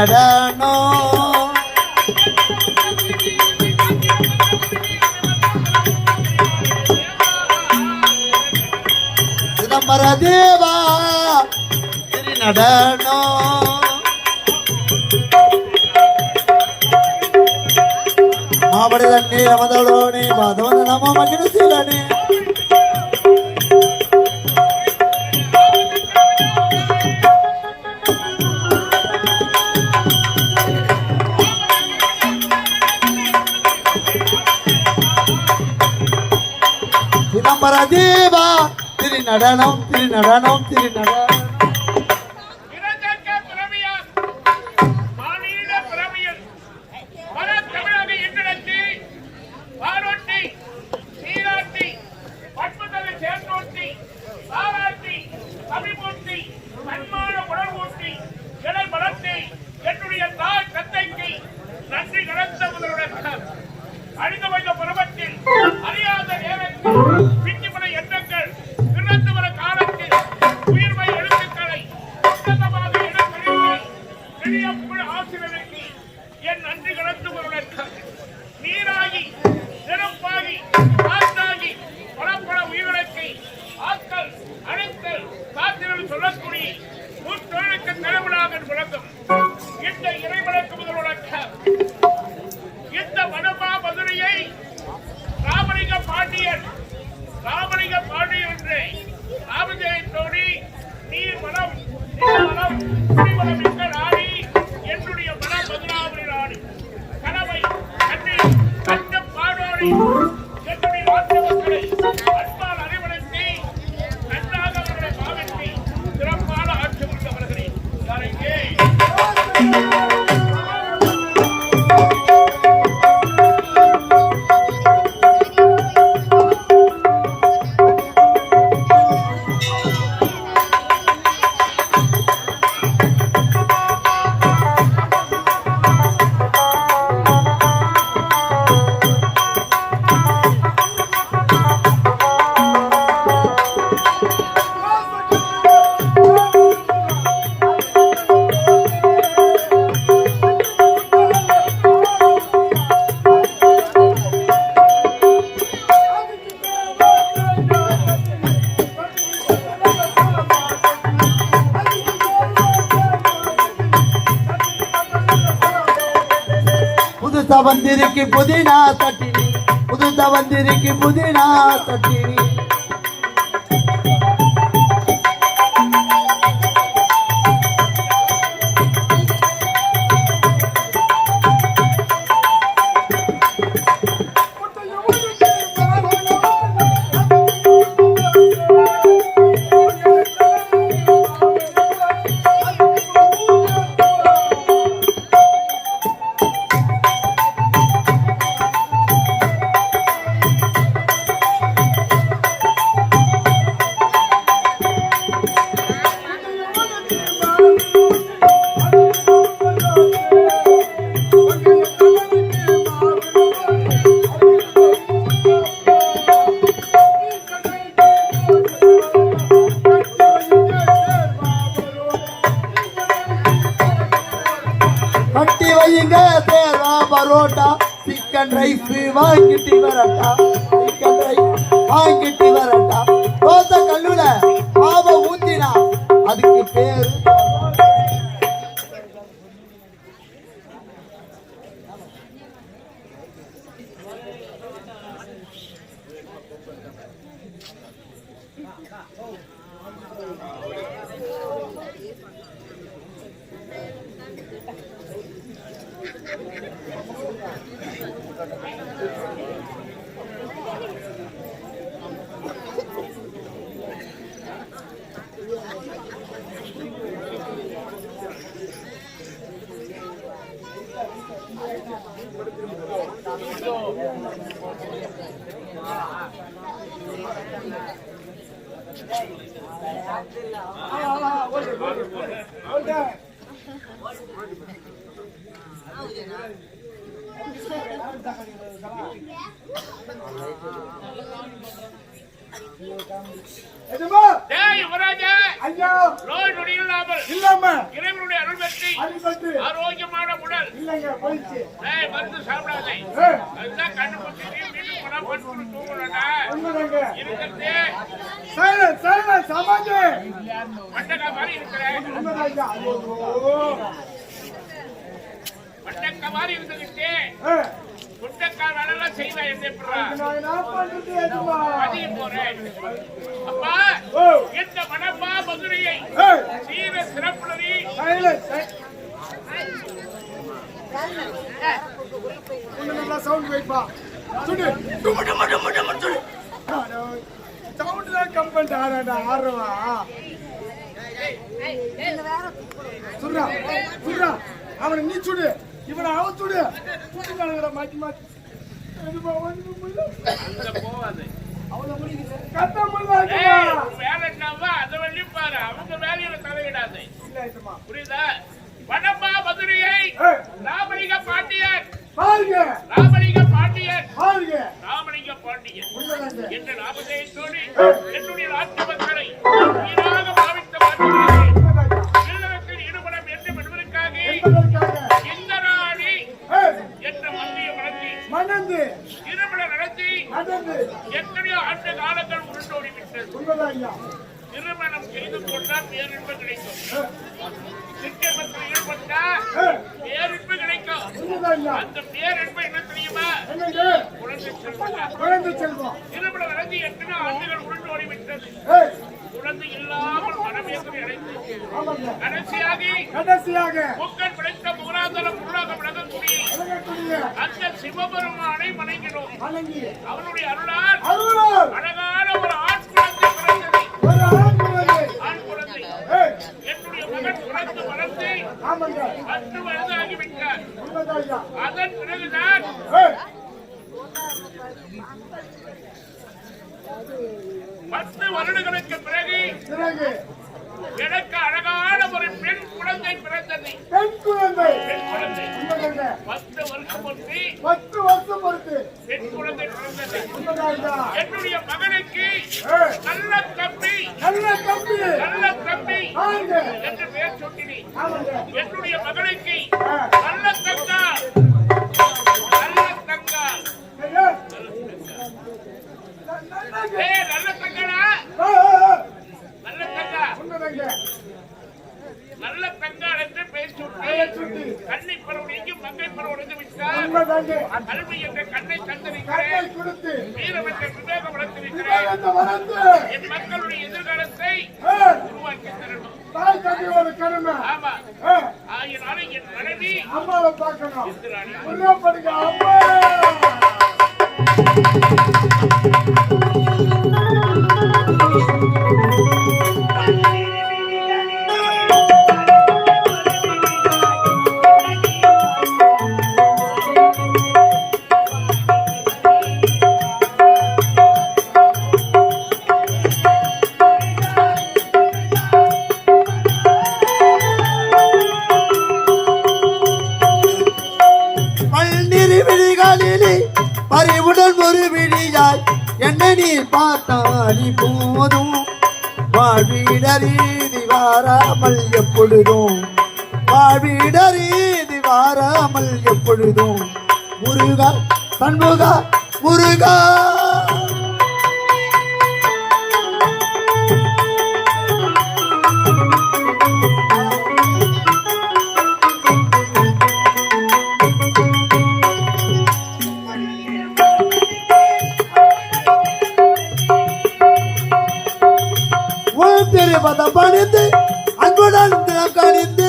நடனம் சிதம்பர தேவா திரு நடனம் மாபடிதண்ணி ரமதோடோனி பாதவன நம மகிழ்ச்சியிலனே சிதம்பர தேவா திரு நடனம் திரு நடனம் திரு நடனம் என்னுடைய தாய் தந்தைக்கு நன்றி கடந்த முதலுடன் அழிந்து வைத்த பருவத்தில் அறியாத நேரத்தில் பின்னிமன எண்ணங்கள் பிறந்து வர காலத்தில் உயிர்மை எழுத்துக்களை புத்தகமாக இடம்பெறும் பெரியப்புள் ஆசிரியருக்கு என் நன்றி கடந்த முதலுடன் நீராகி நெருப்பாகி காற்றாகி பல உயிரிழக்கை ஆட்கள் அழைத்தல் காத்திரல் சொல்லக்கூடிய முத்தொழிலுக்கு தலைவனாக விளங்கும் இந்த இறைவனுக்கு முதலுடன் இந்த வனமா மதுரையை ராமலிங்க பாண்டியன் என்று ராமஜெயத்தோடி நீர் வளம் குடிவளம் மிக்க நாடி என்னுடைய வனம் மதுராபுரி நாடு கனவை கண்ணி கண்ட பாடோடி என்னுடைய நாட்டு மக்களை அன்பால் அறிவடைத்தி நன்றாக அவர்களை பாவித்து சிறப்பான ஆட்சி முடிக்க வருகிறேன். வந்திருக்கு புதினா தட்டினி புதுசா வந்திருக்கு புதினா தட்டினி கட்டி வையுங்க தேவா பரோட்டா சிக்கன் ரைஸ் வாங்கிட்டு வரட்டா சிக்கன் ரைஸ் வாங்கிட்டு வரட்டா தோசை கல்லுல மாவை ஊத்தினா அதுக்கு பேரு ஐயா நோய் நொடி இல்லாமல் இல்லாம இறைவனுடைய அருள் பெற்று அடிபட்டு ஆரோக்கியமான உடல். இல்லைங்க போயிடுச்சு. மருந்து சாப்பிடாதே. அதுதான் கண்ணு குத்தி வீட்டுக்கு போனா படுத்து தூங்கலடா. உண்மைதாங்க. இருக்கிறது சைலன்ஸ் சமாஜ் மண்டக்கா மாதிரி இருக்கிறேன். உண்மைதாங்க. ஐயோ மண்டக்கா மாதிரி இருந்துகிட்டு முட்டக்கா வேலைலாம் செய்வேன். நான் என்ன பண்றது ஏஜமா பதிய போறேன். அப்பா இந்த மணப்பா மதுரையை சீர சிறப்புணரி சைலன்ஸ் நல்லா சவுண்ட் வைப்பா சுடு டுமடு மடு மடு மடு சுடு சவுண்ட் தான் கம்பெனி ஆடுறவா சுடுறா அவனை நீ சுடு இவனை அவன் சுடு சுடுறானுங்கடா மாத்தி மாத்தி போவாது. வேலை என்னவா அதை வழி பாரு. அவங்க வேலையில தலையிடாது. புரியுதா? வடப்பா மதுரையை ராமலிங்க பாண்டியன் ராமலிங்க பாண்டியன் ராமலிங்க பாண்டியன் என்ற நாமதேயத்தோடு என்னுடைய நாட்டு மக்களை உயிராக பாவித்த இல்லறத்தில் ஈடுபட வேண்டும் என்பதற்காக இந்த நாடி என்ற மத்திய மனதி திருமணம் நடத்தி எத்தனையோ ஆண்டு காலங்கள் உருண்டோடி விட்டது. திருமணம் செய்து கொண்டால் பேரின்பம் கிடைக்கும். சிக்கமத்தில் ஈடுபட்டால் பேரின்பம் கிடைக்கும். அந்த பேரின்பம் என்ன தெரியுமா? குழந்தை செல்வம். திருமணம் நடத்தி எத்தனை ஆண்டுகள் உருண்டோடி விட்டது. குழந்தை இல்லாமல் மனமேற்றம் அடைந்து கடைசியாக முக்கன் படைத்த முகராதரம் உருளாக விளங்கக்கூடிய அந்த சிவபெருமானை வணங்கினோம். அவனுடைய அருளால் அழகான ஒரு ஆண் குழந்தை பிறந்தது. ஆண் குழந்தை என்னுடைய மகன் குழந்தை வளர்ந்து 10 வயது ஆகிவிட்டார். அதன் பிறகுதான் 10 வருடங்களுக்கு பிறகு எனக்கு அழகான ஒரு பெண் குழந்தை பிறந்தது. பெண் குழந்தை 10 வருஷம் பொறுத்து பெண் குழந்தை பிறந்தது. என்னுடைய மகனுக்கு நல்ல தம்பி என்று பெயர் சொன்னேன். என்னுடைய மகனுக்கு நல்ல தங்கா நல்ல தங்கடா நல்ல தங்காள் என்று பெயர் சுட்டி கண்ணை பரவடைக்கு மங்கை பரவடைந்து விட்டார். கல்வி என்ற கண்ணை தந்திருக்கிறேன். வீரம் என்ற விவேகம் வளர்த்திருக்கிறேன். என் மக்களுடைய எதிர்காலத்தை உருவாக்கி தரணும். ஆமா, ஆகினாலும் என் மனைவி அம்மாவை பார்க்கணும். பறிவுடன் ஒரு விழியாய் என்ன நீ பார்த்தாடி போதும். வாழ்விடரீதி வாராமல் எப்பொழுதும் வாழ்விடரீதி வாராமல் எப்பொழுதும். முருகா சண்முகா முருகா பதம் பணிந்து அன்புடன் கணிந்து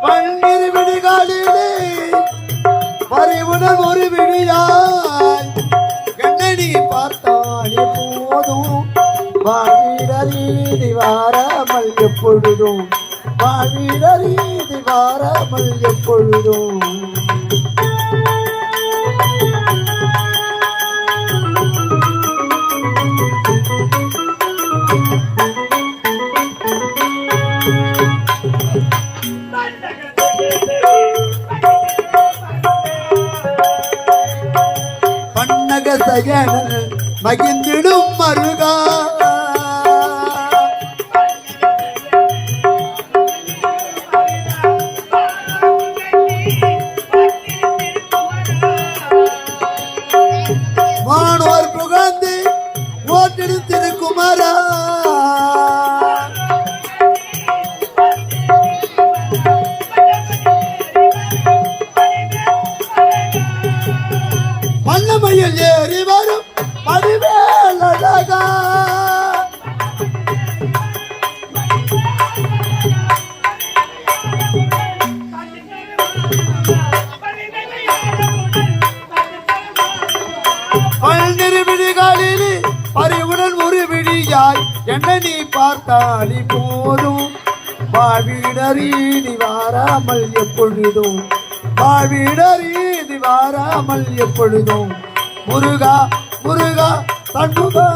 பன்னிரு விடிகாலிலே பறிவுடன் ஒரு விடியாய் கண்ணடி பார்த்தாலே போதும். வாழ்விடரீதி வாராமல் எப்பொழுதும் வாழ்விடரீதி வாராமல் எப்பொழுதும். மதகன மகிழ்ந்திடும் மருகா மாணவர் புகழ்ந்து ஓட்டெடுத்திருக்குமாரா மன்னமையில் ஏறி வரும் மதிவேலழகா பல்நிறுவிடிகளில் பறிவுடன் ஒரு விழியாய் என்னை நீ பார்த்தாலி போதும் வாழ்விடரீதி வாராமல் எப்பொழுதும் வாழ்விடரீதி வாராமல் எப்பொழுதும் முருகா முருகா தண்டுகா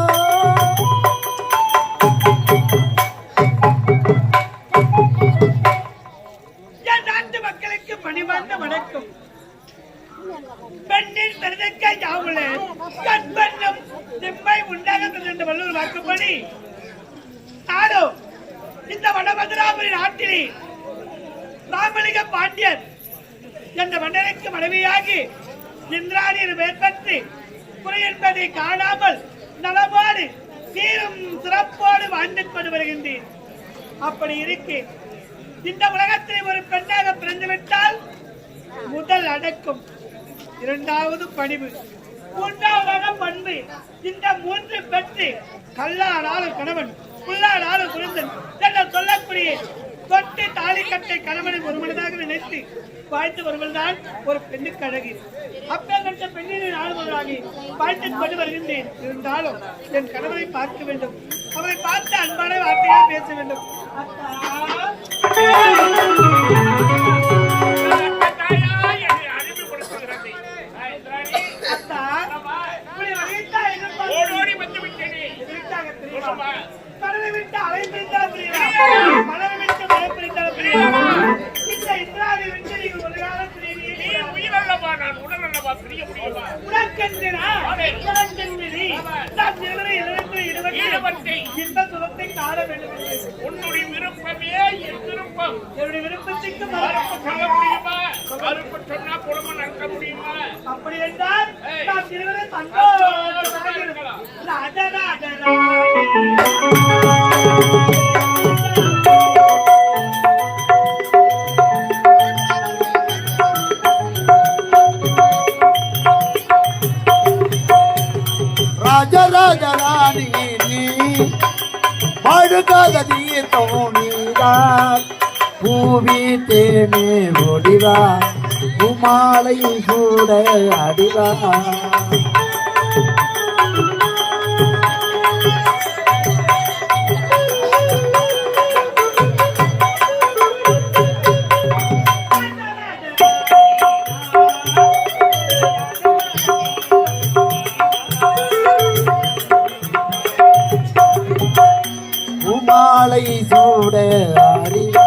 என் நாட்டு மக்களுக்கு பணிவார்ந்த வணக்கம். பெண்ணின் பெருதற்க யாவுல கண்பண்ணும் நிம்மை உண்டாகிறது என்ற வள்ளுவர் வாக்குப்படி நாடோ இந்த வடமதுராபுரி நாட்டிலே ராமலிங்க பாண்டியன் என்ற மன்னனுக்கு மனைவியாகி இந்திராணியின் மேற்பட்டு குறை என்பதை காணாமல் நலமோடு சீரும் சிறப்போடு வாழ்ந்து கொண்டு வருகின்றேன். அப்படி இருக்கு இந்த உலகத்தில் ஒரு பெண்ணாக பிறந்துவிட்டால் முதல் அடக்கம், இரண்டாவது பணிவு, மூன்றாவதாக பண்பு. இந்த மூன்று பெற்று கல்லானாலும் கணவன் புல்லானாலும் குழந்தன் என்ற சொல்லக்கூடிய தொட்டு தாலி கட்டை கணவனை ஒரு மனதாக நினைத்து வாழ்த்து வருவதுதான் ஒரு பெண்ணுக்கு அழகு. அப்பேற்பட்ட பெண்ணினை ஆளுவதாகி வாழ்த்துக் கொண்டு வருகின்றேன். இருந்தாலும் என் கணவனை பார்க்க வேண்டும், அவரை பார்த்து அன்பான வார்த்தையாக பேச வேண்டும். அத்தா ஓடோடி வந்து விட்டேனே. கடலை விட்டு அலை பிரித்தால் பிரியா, மலரை விட்டு மலை பிரித்தால் பிரியா. இந்த இந்திராவை விட்டு நீங்கள் ஒரு காலம் பிரிவீர்கள். நீ உயிரல்லவா, நான் உடலல்லவா, பிரிய முடியுமா? உனக்கென்றினா உனக்கென்றினி நாம் இருவரும் இருவற்றை இந்த சுகத்தை காண வேண்டும் என்று உன்னுடைய விருப்பமே என் விருப்பம். என்னுடைய விருப்பத்திற்கு மறுப்பு சொல்ல முடியுமா? மறுப்பு சொன்னா குடும்பம் நடக்க முடியுமா? அப்படி என்றால் நாம் இருவரும் சந்தோஷமாக இருக்கலாம். அதனா அதனா ராஜராஜராணி நீ படுகாத தோணிதான் பூவி தேனே ஒடிவா உமாலை கூட அடிவா உமாலை சூட அறிவா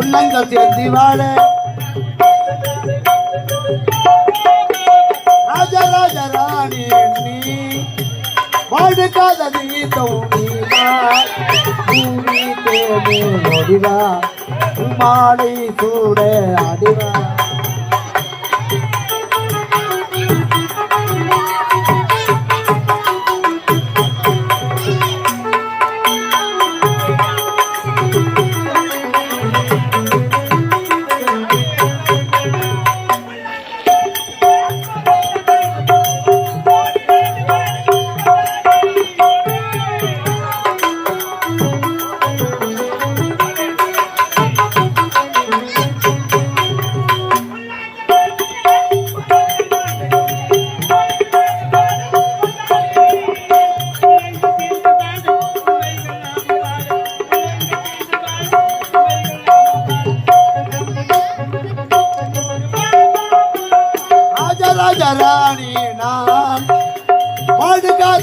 உள்ளங்கள் சேர்ந்து வாழ ராஜராஜராணி நீ வாழுக்காத நீ தோணிவா பூமி தேனே ஒடிவா உமாலை சூட அடிவா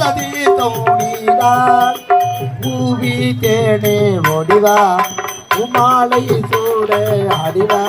நதி தோணிதான் பூவி தேனே ஓடிவா உமாலை சூட அடிவா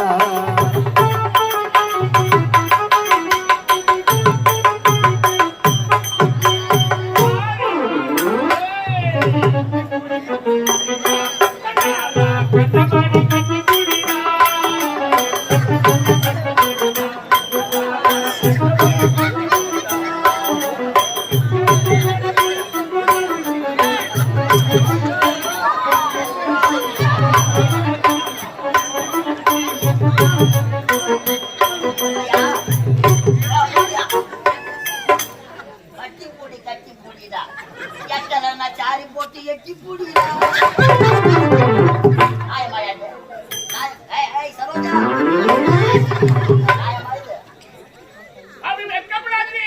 அப்படி வெட்கப்படாதீ,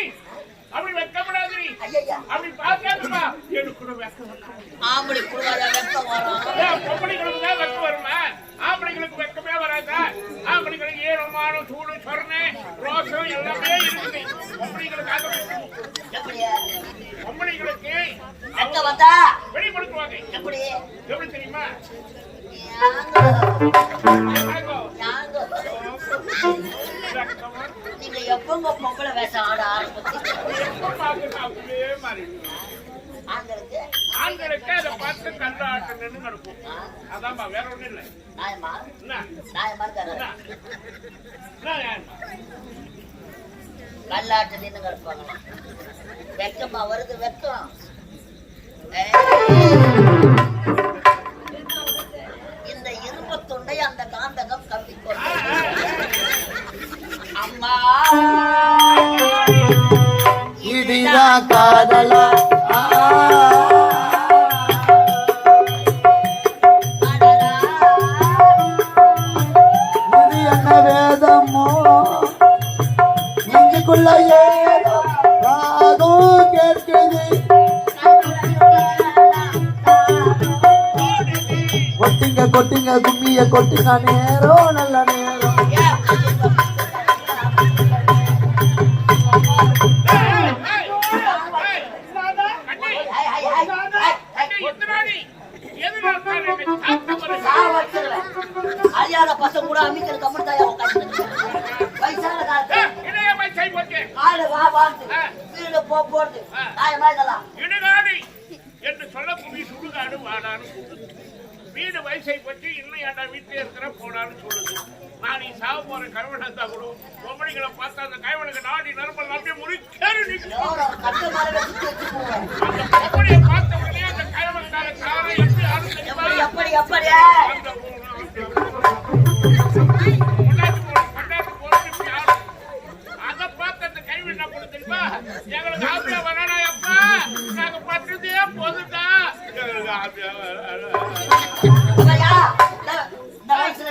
அப்படி வெட்கப்படாதீ. அப்படி பார்க்காதப்பா, எனக்கு கூட வெட்கம் வராது. ஏன் பொம்பளைங்களுக்கு தான் வெட்கம் வருமா? ஆம்பளைங்களுக்கு வெட்கமே வராதா? ஆம்பளைங்களுக்கு ஈரமான சூடு சொரணை ரோசம் எல்லாமே இருக்குது. பொம்பளைங்களுக்காக வெட்கம். பொம்பளைங்களுக்கு வெளிப்படுத்துவாங்க. எப்படி தெரியுமா? நீங்க எப்பங்க பொம்பளை வேஷம் ஆட ஆரம்பிச்சு ஆண்களுக்கு அதை பார்த்து கல்லாட்டணும்னு நடக்கும். அதான்பா, வேற ஒண்ணும் இல்லை. கல்லாட்டு நின்று கிடப்பாங்க. வெக்கமா வருது வெக்கம். இந்த இரும்பு துண்டை அந்த காந்தகம் கவ்விக்கொண்டு அம்மா இடிதா காதலா இது என்ன வேதமோ நெஞ்சுக்குள்ள ஏதோ ராகம் கேட்குது கொட்டிங்க கொட்டிங்க கும்மிய கொட்டிங்க நேரம் நல்ல நேரம் அறியாத பசங்க கூட அமைக்கிற கம்முட்டாயா வயசான காலத்துல காடு வா வாழ்ந்து வீடு போறது நியாயமா இதெல்லாம் இடுகாடு என்று சொல்லக்கூடிய சுடுகாடு வாடான்னு சொல்லுது. வீடு வயசை பற்றி இன்னும் ஏன்டா வீட்டில் இருக்கிற போடான்னு சொல்லுது. நான் நீ சாவ போற கருவணத்தா கூட பொம்பளைகளை பார்த்தா அந்த கைவனுக்கு நாடி நரம்பல் அப்படியே முறிக்காரு. அந்த பொம்பளையை பார்த்த உடனே அந்த கைவனுக்கான காரை எப்படி எப்படி எப்படி அதை பார்த்து அந்த கைவன் என்ன பண்ணு தெரியுமா? எங்களுக்கு ஆப்பியா வரானா அப்பா, நாங்க பட்டுதே போதுட்டா எங்களுக்கு ஆப்பியா இந்த வயசுல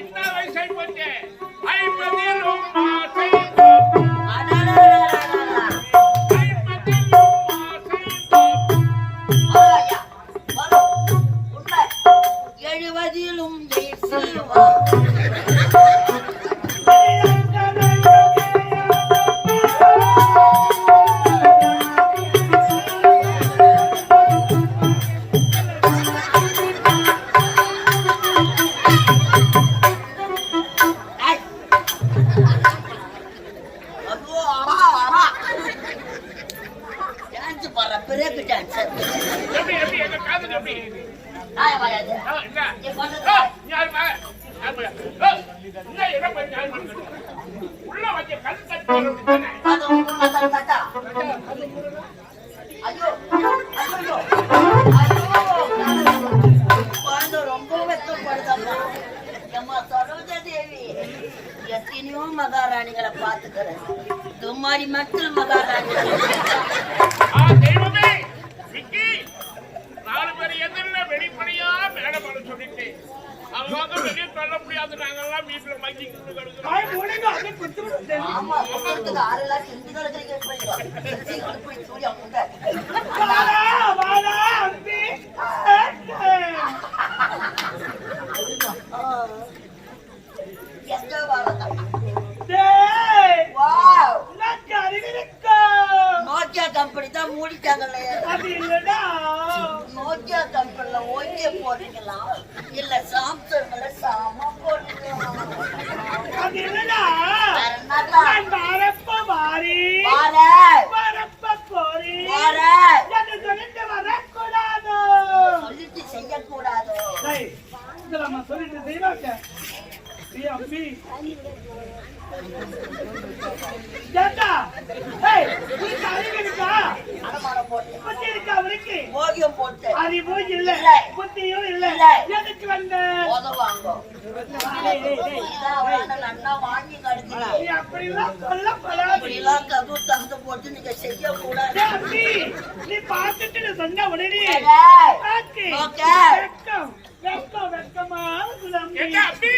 இந்த வயசை போச்சு 50 ஆசை எழுவதிலும் பிரேக் டான்சர் எப்படி எப்படி எங்க காதுக்கு எப்படி நாயமாயாது உள்ள வச்ச கல் தட்டா ஐயோ ஐயோ குழந்தை ரொம்ப வெக்கப்படுதம்மா. எம்மா சரோஜா தேவி எத்தனையோ மகாராணிகளை பார்த்துக்கிறேன். தும்மாரி மக்கள் மகாராணிகள் தெய்வமே விக்கி 4 பேர் எதிரில் வெளிப்படையா மேடம் பண்ண சொல்லிட்டு அவங்க வெளியே சொல்ல முடியாது. நாங்கெல்லாம் வீட்டுல மங்கி கிடக்கிறோம். ஆமா சொல்றதுக்கு 6 லட்சம் செஞ்சு கிடக்கிறீங்க. போய் சூர்யா முண்டை எங்க வாழ வாவ் இருக்காங்களே அது இல்லடா நோக்கியா கம்பெனில ஓகே போடுறீங்களா இல்ல சாம்சங்ல சாமா போடுறீங்களா அது இல்லடா வேற என்னடா நான் வரப்ப மாறி வாரேன் வரப்ப போறி வாரேன் என்ன சொல்லிட்டு வரக்கூடாது சொல்லிட்டு செய்யக்கூடாது டேய் இதெல்லாம் நான் சொல்லிட்டு செய்வாங்க நீ அம்மி ஜாட்டா ஏய் உனக்கு அறிவு இருக்கா அடமானம் போட்டு புத்தி இருக்கா உனக்கு ஓவியம் போட்டு அறிவும் இல்ல இல்லை. புத்தியும் இல்ல இல்லை. எதுக்கு வந்த உதவாங்க அண்ணா வாங்கி கடுக்கிறேன் நீ அப்படிலாம் சொல்லக்கூடாது இப்படிலாம் கது தந்து போட்டு நீங்க செய்யக்கூடாது ஏய் அம்மி நீ பார்த்துட்டு நீ சொன்ன உடனே ஏய், ஆக்கி ஓகே. வெக்கமா எங்க அப்படி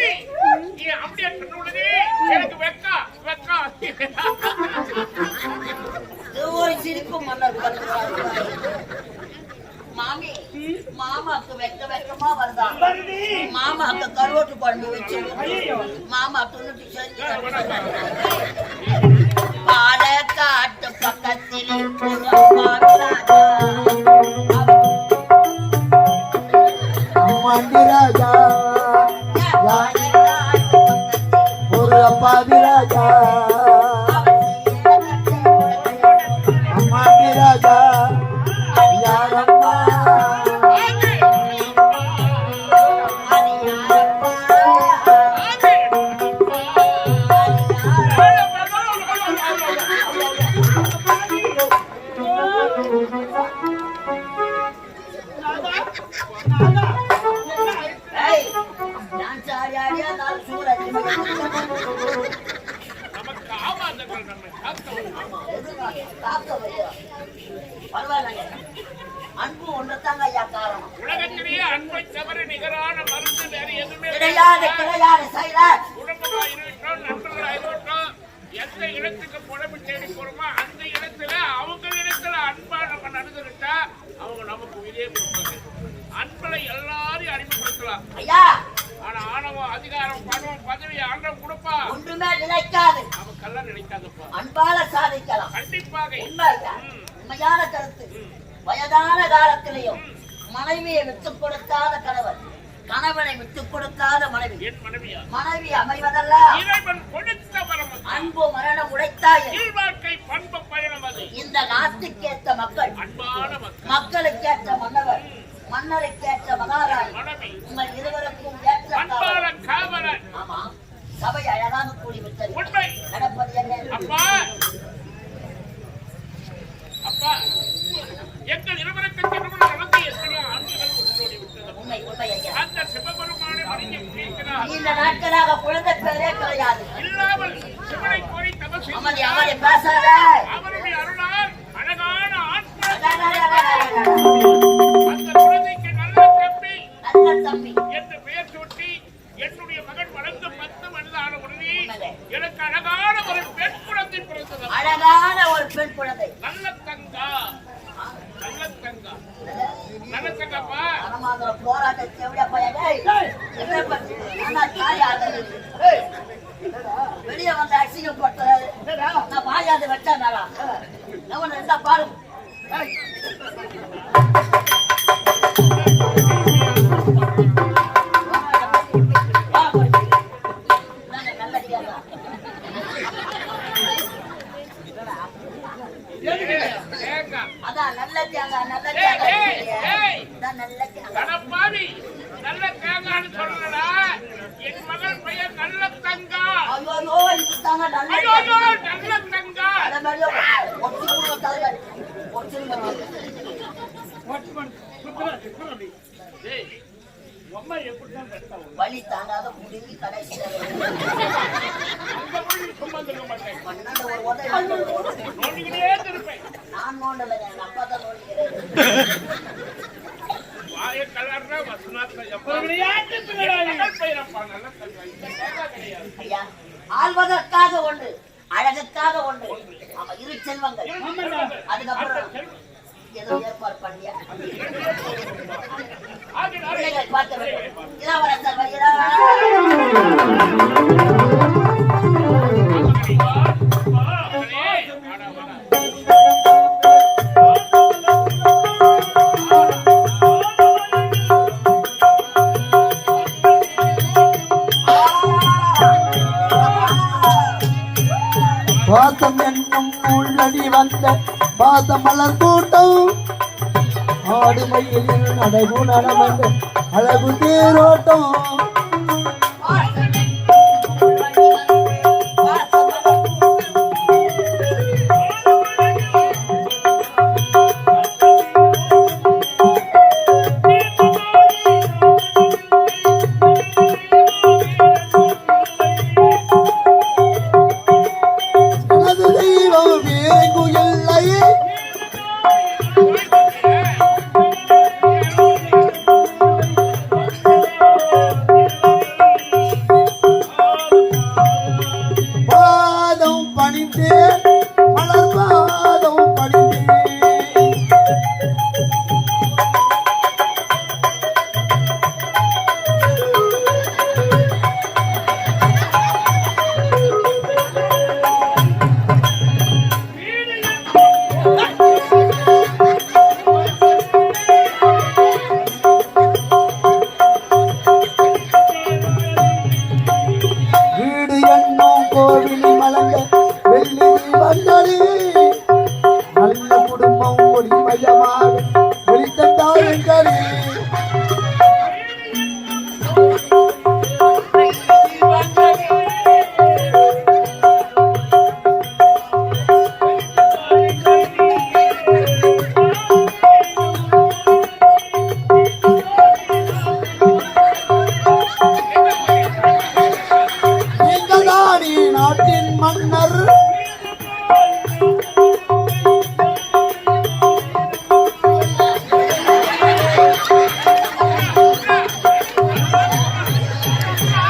நீ அப்படியே சொன்ன உடனே எனக்கு வெக்கா இது ஒரு சிரிப்பு மன்னர் மாமி மாமாக்கு வெக்கமா வருதா வருது மாமாக்கு கருவாட்டு குழம்பு வச்சு ஐயோ மாமா தொண்ணூத்தி செஞ்சு பாலக்காட்டு பக்கத்தில் அம்மாண்டி ராஜா ஒரு அப்பாவி ராஜா அம்மாண்டி ராஜா யாரம்மா நமக்கு ஆபாதங்கள் நம்மை பரவாயில்ல அன்பு ஒன்றுதாங்க ஐயா காரணம் உலகத்திலேயே அன்பை தவிர நிகரான மருந்து வேற எதுவுமே கிடையாது கிடையாது சைலர் குடும்பமா இருக்கட்டும் நண்பர்களா இருக்கட்டும் எந்த இடத்துக்கு புடம்பு தேடி போறோமோ அந்த இடத்துல அவங்க இடத்துல அன்பா நம்ம நடந்துகிட்டா அவங்க நமக்கு உயிரே கொடுப்பாங்க. அன்பளை எல்லாரையும் அறிமுகப்படுத்தலாம். ஐயா ஆனா ஆணவம் அதிகாரம் பணம் பதவி ஆண்டவன் கொடுப்பா ஒன்றுமே நிலைக்காது நமக்கெல்லாம் நினைக்காதப்பா. அன்பால சாதிக்கலாம் கண்டிப்பாக உண்மை ஐயா. உண்மையான கருத்து வயதான காலத்திலையும் மனைவியை விட்டுக் கொடுக்காத கணவன் கணவனை விட்டுக் கொடுக்காத மனைவி என் மனைவியா மனைவி அமைவதல்ல இறைவன் கொடுத்த வரம் அது. அன்பு மரணம் உடைத்தாய் வாழ்க்கை பண்பு பயணம் அது. இந்த நாட்டுக்கேற்ற மக்கள் அன்பான மக்கள் மக்களுக்கேற்ற மன்னவர் மன்னருக்கேற்ற மகாராணி மனைவி உங்கள் இருவருக்கும் ஏற்ற அன்பான காவலர். காவலர் ஆமா சபை அழகாக கூடிவிட்டது உண்மை. நடப்பது என்ன அப்பா அப்பா எங்கள் இருவருக்கு திருமணம் நடந்து எத்தனையோ ஆண்டுகள் உங்களோடு விட்டது. உண்மை உண்மை ஐயா அந்த சிவபெருமானை வணங்கி கேட்கிறார். இந்த நாட்களாக குழந்தை பேரே கிடையாது இல்லாமல் சிவனை கோரி தபசு அமதி அமதி பேசாத அவருடைய அருளால் அழகான ஆத்மா நல்ல அந்த குழந்தைக்கு நல்ல தம்பி தம்பி என்று பெயர் சூட்டி என்னுடைய மகன் வளர்ந்து 10 வயதான உடனே எனக்கு அழகான ஒரு பெண் குழந்தை பிறந்தது. அழகான ஒரு பெண் குழந்தை நல்ல தங்கா நல்ல தங்கா நல்ல தங்கப்பா. மனமாகிற போராட்டத்தை எவ்வளவு பையனே என்ன பண்ணி நான் தாய் ஆகுது வெளியே வந்து அசிங்கப்பட்டது நான் வாயாவது வச்சானாலா நான் இருந்தா பாரு தேங்கா அதான் நல்ல தேங்காய் நல்ல ஏய், தேங்காய் ஏய். அதான் நல்ல தேங்காய் கடப்பாவி நல்ல தேங்கான்னு சொல்லலடா. என் மகன் பெயர் நல்ல தங்கா. ஐயோ இதுதாங்க நல்ல ஐயோ தேங்காய். நல்ல தங்கா. அதே மாதிரி ஒட்டி கூட தலை ஒட்டி டேய், அம்மா எப்படிதான் கஷ்டம் வலி தாங்காத முடிஞ்சு கடைசி அந்த மாதிரி சும்மா சொல்ல மாட்டேன். மண்ணாண்ட ஒரு உதவி நோண்டிக்கிட்டே இருப்பேன். நான் நோண்டல எங்க அப்பா தான் நோண்டிக்கிறேன் வாயை கலர்னா வசனாத்ல எப்பா. ஒரு விளையாட்டு பிள்ளையாடி. மகள் பெயரப்பா நல்ல தங்கா. இந்த தேங்கா கிடையாது. ஐயா ஆள்வதற்காக ஒன்று அழகுக்காக ஒன்று ஆமா இரு செல்வங்கள் அதுக்கப்புறம் ஏதோ ஏற்பாடு பண்ணியா பிள்ளைகள் பார்க்க வேண்டும் இளவரசர் வருகிறார் மகளே, வாடா, வாடா. பாசம் என்னும் உள்ளடி வந்த பாசம் மலர் கூட்டம் ஆடுமையில் நடைபு நடவந்த அழகு தேரோட்டம் எனது தெய்வம் வேறு இல்லை பாதம் பணிந்தே மலர் பாதம் பணிந்தே வீடு என்னும் கோவிலி மலர்ந்த வெள்ளி வந்தடி நல்ல குடும்பம் ஒளிமயமாக வெளித்தந்தாருங்களே நீங்கள்தானே நாட்டின் மன்னர்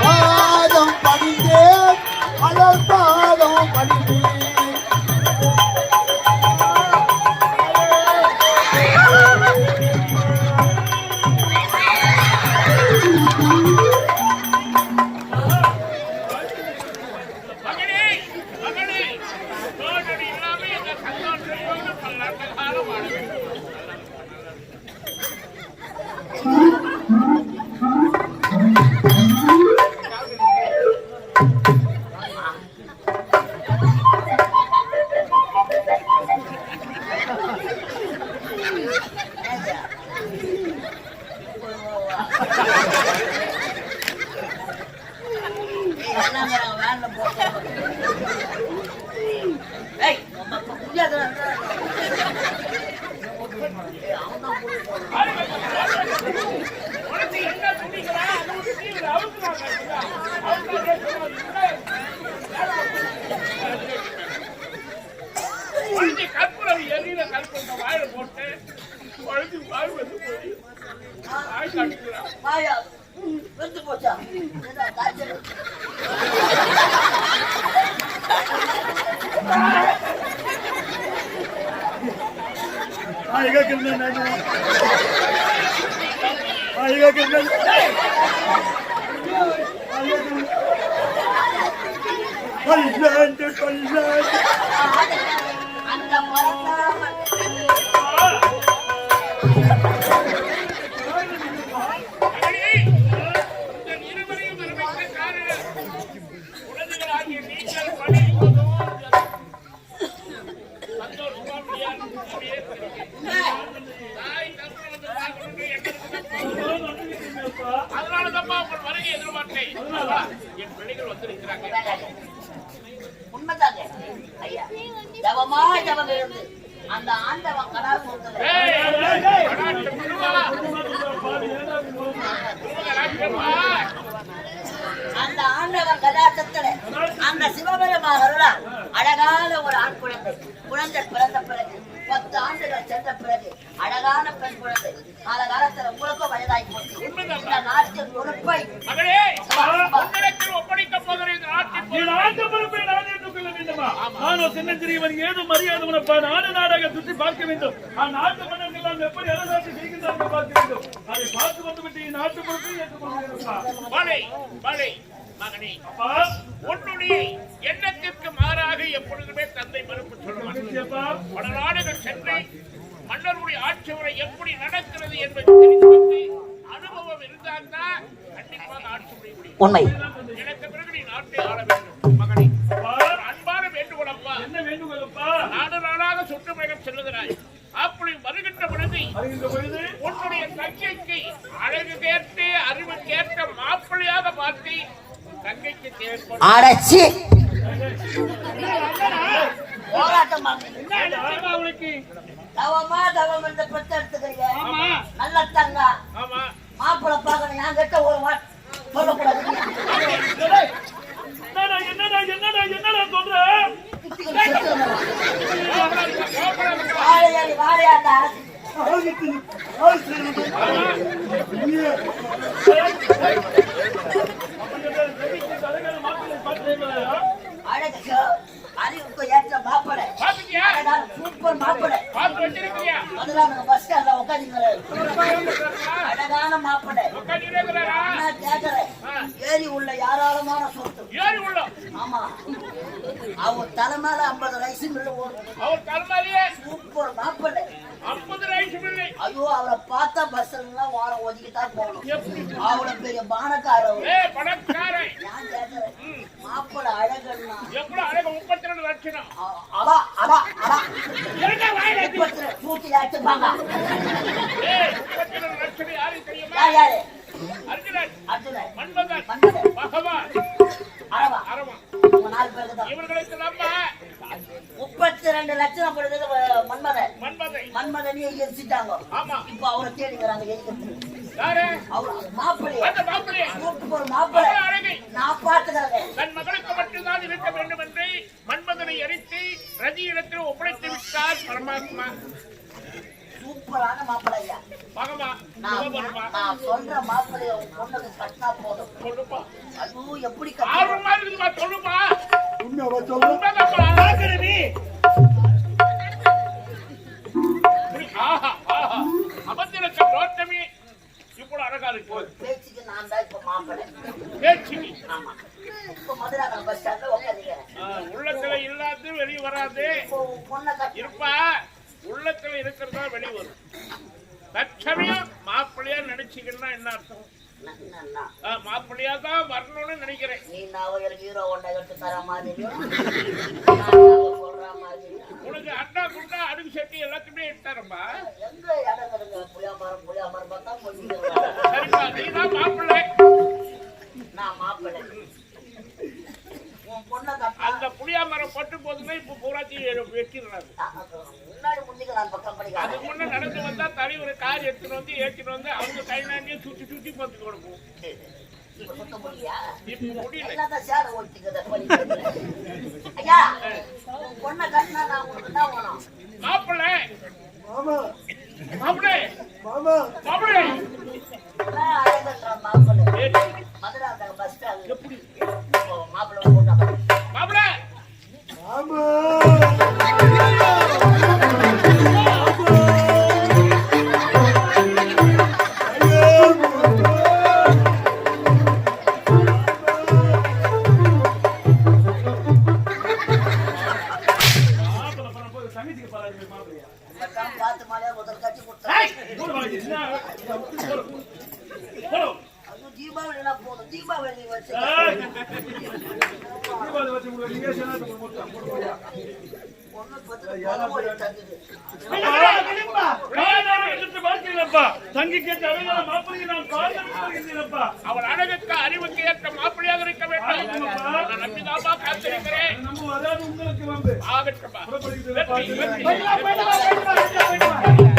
பாதம் பணிந்தே மலர் பாதம் பணிந்தே மகனே மகனே தோழடி இல்லாம எங்க சந்தோஷத்தோடு பல்லாண்டு காலம் வாழ வேண்டும். வேன்ல போட்டு ஏய் முடியாது உனக்கு என்ன துணிக்கிறா அது ஒரு தீவிர அவசரம் கற்பூரம் எரியில கற்பூர வாயில போட்டு குழந்தை வாழ் வந்து போய் வாய் காட்டுக்கிறான். மாயா வெந்து போச்சா ஏதோ காய்ச்சல் आएगा कितने नहीं आएगा कितने कल्याण அந்த மரத்தாம மகனே, இந்த இருவரையும் வரவைத்த காரணம் குழந்தைகளாகிய நீங்கள் படிப்பதும் சந்தோஷமா முடியாது. தாய் தந்தை வந்து பார்க்கணும்னு எங்களுக்கு அதனாலதான்ப்பா உங்கள் வருகை எதிர்பார்த்தேன். என் பிள்ளைகள் வந்திருக்கிறாங்க. உண்மைதாங்க ஐயா தவமா தவம் இருந்து அந்த ஆண்டவன் கடால் கொடுத்தது அந்த ஆண்டவன் கதாசத்துல அந்த சிவபெருமான் அருளால் அழகான ஒரு ஆண் குழந்தை பிறந்த பிறகு 10 ஆண்டுகள் சென்ற பிறகு அழகான பெண் குழந்தை காலகாலத்துல உங்களுக்கும் வயதாகி போச்சு. இந்த நாட்டின் பொறுப்பை மகளே, உன்னிடத்தில் ஒப்படைக்கப் போகிற இந்த நாட்டின் நாட்டு பொறுப்பை நான் ஏற்றுக்கொள்ள வேண்டுமா? நானோ சின்னஞ்சிறியவன் ஏதும் மரியாதை உனப்பா நாடு நாடாக சுற்றி பார்க்க வேண்டும். நாட்டு மன்னர்கள் நாம் எப்படி அரசாட்சி செய்கின்றார்கள் பார்க்க வேண்டும். அதை பார்த்து வந்துவிட்டு நாட்டு பொறுப்பை ஏற்றுக்கொள்ள வேண்டுமா? மகளே, மகளே, மகனே, உன்னுடைய எண்ணத்திற்கு மாறாக எப்பொழுதுமே தந்தை மறுப்பு சொல்லுவார். பல நாடுகள் சென்று மன்னருடைய ஆட்சி முறை எப்படி நடக்கிறது என்பதை தெரிந்து கொண்டு அனுபவம் இருந்தால்தான் கண்டிப்பாக ஆட்சி முறை முடியும். உண்மை எனக்கு பிறகு நீ நாட்டை ஆள வேண்டும் மகனே. அன்பான வேண்டுகோளப்பா. நாடு நாடாக சுற்றுப்பயணம் செல்லுகிறாய். அப்படி வருகின்ற பொழுது உன்னுடைய தங்கைக்கு அழகு கேட்டு அறிவு கேட்ட மாப்பிள்ளையாக பார்த்து தங்கைக்கு தேவைப்படும் அடைச்சி போராட்டம் அவளுக்கு தவமா தவம் என்று பெற்று எடுத்துக்கிறீங்க. நல்ல தங்க ஆமா மாப்பிள்ளை பார்க்கணும். நான் கிட்ட ஒரு வாட் சொல்லக்கூடாது. என்னடா சொல்ற வாழையாடி வாழையாண்டா அழகு அறிவுக்கு ஏற்ற மாப்பிள்ளை. பாத்துக்கியா? சூப்பர் மாப்பிள்ளை. பார்த்து வச்சிருக்கியா? முதல்ல பஸ் ஸ்டாண்ட்ல உட்காந்துக்கிறாரு. அழகான மாப்பிள்ளை. உட்காந்துக்கிறாரா? நான் கேட்கிறேன், ஏரி உள்ள யாராலுமான சொத்து. ஏறி உள்ள ஆமா, அவர் தலை மேல 50 வயசு மில்லு ஓடும். அவர் தலைமையிலே சூப்பர் மாப்பிள்ளை. 50 வயசு பிள்ளை. ஐயோ, அவரை பார்த்தா பஸ்ல எல்லாம் வாரம் ஒதுக்கிதான் போகணும். அவ்வளவு பெரிய பானக்காரர். பணக்காரன். நான் கேட்கிறேன், மாப்பிள்ளை அழகுன்னா எவ்வளவு அழகு 32 லட்சம். அவா அவா அவா என்ன வாயில தூக்கி ஆச்சுப்பாங்க. 32 லட்சம் யாருக்கு தெரியுமா? யார் யாரு? அர்ஜுனன், அர்ஜுனன், மன்மதன், மன்மதன், பகவான், அரவா. அரவன். இவங்க 4 பேருக்கு தான். இவர்களுக்கு நம்ம 32 லட்சம் கொடுத்தது மன்மதன். மன்மதை. மன்மதனையே எரிச்சிட்டாங்க. ஆமா. இப்ப அவரை தேடிக்கிறாங்க. எதுக்கு? யாரு? அவர் மாப்பிள்ளை. அந்த மாப்பிள்ளை. சூப்பர் மாப்பிள்ளை. அவ்வளவு அழகை நான் பார்த்துக்கிறேன். தன் மகளுக்கு மட்டும்தான் இருக்க வேண்டும் என்று மன்மதனை எரித்து ரஜியிடத்தில் ஒப்படைத்து விட்டார் பரமாத்மா. சூப்பரான மாப்பிள்ளையா. பகவா நான் சொல்ற மாப்பிள்ளைய உன் பொண்ணுக்கு கட்டினா போதும். சொல்லுப்பா. அதுவும் எப்படி ஆர்வமா இருக்குதுமா? சொல்லுப்பா. உண்மையாவா சொல்ல? உண்மைதான்ப்பா. பாக்குறவி ஆஹா ஆஹா அபத்திரக்க தோட்டமே இவ்வளவு அழகா இருக்கு. பேச்சுக்கு நான் தான் இப்ப மாப்பிள்ளை. பேச்சுக்கு. ஆமா, இப்ப மதுரை பஸ் ஸ்டாண்ட்ல உட்காந்துக்கிறேன். உள்ளத்துல இல்லாது வெளியே வராது. இப்போ உன் பொண்ணை கட்டி இருப்பா. உள்ளத்துல இருக்கிறதா வெளியே வரும். தற்சமயம் மாப்பிள்ளையா நினைச்சுக்கன்னா என்ன அர்த்தம்? மாப்பிள்ளையா தான் வரணும்னு நினைக்கிறேன். நீ நான் எனக்கு ஹீரோ ஒன்றை எடுத்து தர மாதிரி சொல்ற மாதிரி. உனக்கு அண்ணா குண்டா அடுக்கு சட்டி எல்லாத்தையுமே எடுத்தாரப்பா. எங்க இடம் கிடங்க? புளியாமரம் பார்த்தா கொஞ்சம். சரிப்பா, நீதான் மாப்பிள்ளை. நான் மாப்பிள்ளை. உன் பொண்ணை கட்டா அந்த புளியா மரம் பட்டு போதுன்னா இப்ப பூராத்தி வெட்டிடுறாரு. முன்னாடி முந்திக்கலாம் பக்கம் படிக்கலாம். அதுக்கு முன்ன நடந்து வந்தா தனி ஒரு கார் எடுத்துட்டு வந்து ஏற்றிட்டு வந்து அவங்க கை நாண்டியே சுத்தி சுத்தி பத்து கொடுப்போம். இப்ப சுத்த முடியா? இப்ப முடியல. எல்லாத்தையும் சேர ஓட்டிக்கிறத. ஐயா, உன் பொண்ணை கட்டினா நான் உனக்கு என்ன வேணும்? மாப்பிள்ளை. மாமா மாப்பிள்ளை. மாமா மாப்பிள்ளை. நான் அழகற்ற மாப்பிள்ளை. ஏய், மதுரை அந்த பஸ் ஸ்டாண்ட் எப்படி? மாப்பிள்ளை போட்டாங்க. மாப்பிள்ளை. மாமா பார்த்து மாலையா முதல் கட்டி கொடுத்தேன். ஏய், அதுவும் தீபாவளி எல்லாம் போதும். தீபாவளி வச்சு பொண்ணு பத்து தங்குது. தங்கி கேட்ட மாப்பிள்ளை நான் காரணப்பா அவர் அழகுக்கு அறிவுக்கு ஏற்ற மாப்பிள்ளையாக இருக்க வேண்டும். நான் நம்பிதாமா காத்திருக்கிறேன். நம்ம அதாவது உங்களுக்கு வந்து ஆகட்டும்பா. புறப்படுகிறது. வெற்றி, வெற்றி, வெற்றி.